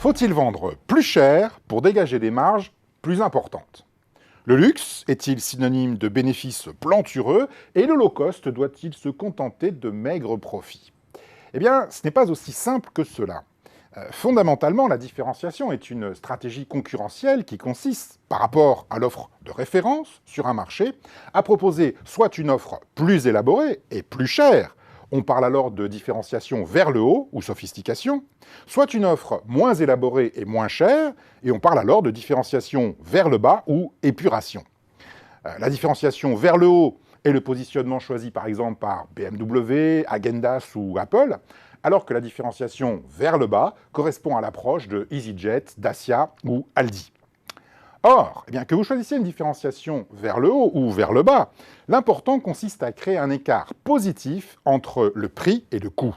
Faut-il vendre plus cher pour dégager des marges plus importantes? Le luxe est-il synonyme de bénéfices plantureux et le low cost doit-il se contenter de maigres profits? Eh bien, ce n'est pas aussi simple que cela. Fondamentalement, la différenciation est une stratégie concurrentielle qui consiste, par rapport à l'offre de référence sur un marché, à proposer soit une offre plus élaborée et plus chère, on parle alors de différenciation vers le haut ou sophistication, soit une offre moins élaborée et moins chère, et on parle alors de différenciation vers le bas ou épuration. La différenciation vers le haut est le positionnement choisi par exemple par BMW, Häagen-Dazs ou Apple, alors que la différenciation vers le bas correspond à l'approche de EasyJet, Dacia ou Aldi. Or, que vous choisissiez une différenciation vers le haut ou vers le bas, l'important consiste à créer un écart positif entre le prix et le coût.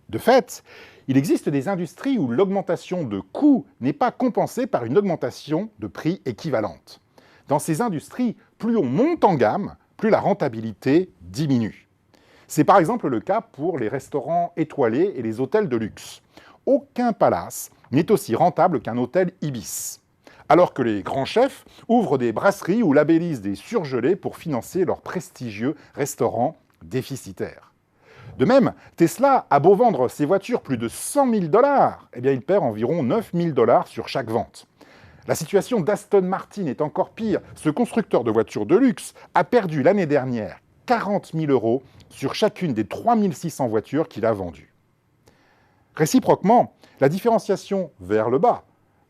De fait, il existe des industries où l'augmentation de coût n'est pas compensée par une augmentation de prix équivalente. Dans ces industries, plus on monte en gamme, plus la rentabilité diminue. C'est par exemple le cas pour les restaurants étoilés et les hôtels de luxe. Aucun palace n'est aussi rentable qu'un hôtel Ibis. Alors que les grands chefs ouvrent des brasseries ou labellisent des surgelés pour financer leurs prestigieux restaurants déficitaires. De même, Tesla a beau vendre ses voitures plus de 100 000 $, il perd environ 9 000 $ sur chaque vente. La situation d'Aston Martin est encore pire. Ce constructeur de voitures de luxe a perdu l'année dernière 40 000 € sur chacune des 3 600 voitures qu'il a vendues. Réciproquement, la différenciation vers le bas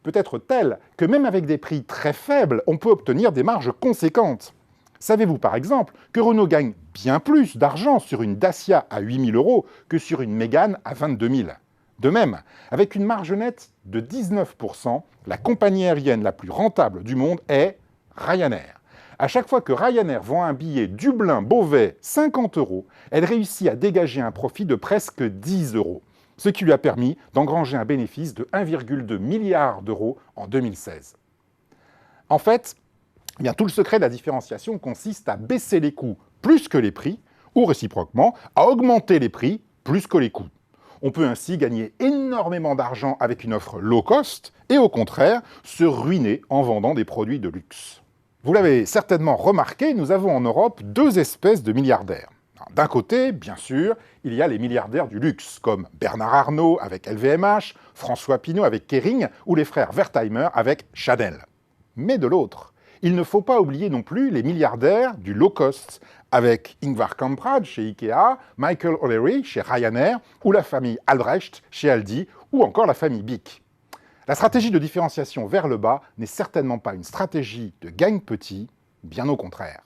peut être telle que même avec des prix très faibles, on peut obtenir des marges conséquentes. Savez-vous par exemple que Renault gagne bien plus d'argent sur une Dacia à 8 000 € que sur une Mégane à 22 000 €? De même, avec une marge nette de 19 %, la compagnie aérienne la plus rentable du monde est Ryanair. À chaque fois que Ryanair vend un billet Dublin-Beauvais 50 €, elle réussit à dégager un profit de presque 10 €, ce qui lui a permis d'engranger un bénéfice de 1,2 milliard d'euros en 2016. En fait, tout le secret de la différenciation consiste à baisser les coûts plus que les prix, ou réciproquement, à augmenter les prix plus que les coûts. On peut ainsi gagner énormément d'argent avec une offre low cost et au contraire se ruiner en vendant des produits de luxe. Vous l'avez certainement remarqué, nous avons en Europe deux espèces de milliardaires. D'un côté, bien sûr, il y a les milliardaires du luxe, comme Bernard Arnault avec LVMH, François Pinault avec Kering ou les frères Wertheimer avec Chanel. Mais de l'autre, il ne faut pas oublier non plus les milliardaires du low cost, avec Ingvar Kamprad chez Ikea, Michael O'Leary chez Ryanair, ou la famille Albrecht chez Aldi, ou encore la famille Bic. La stratégie de différenciation vers le bas n'est certainement pas une stratégie de gagne petit, bien au contraire.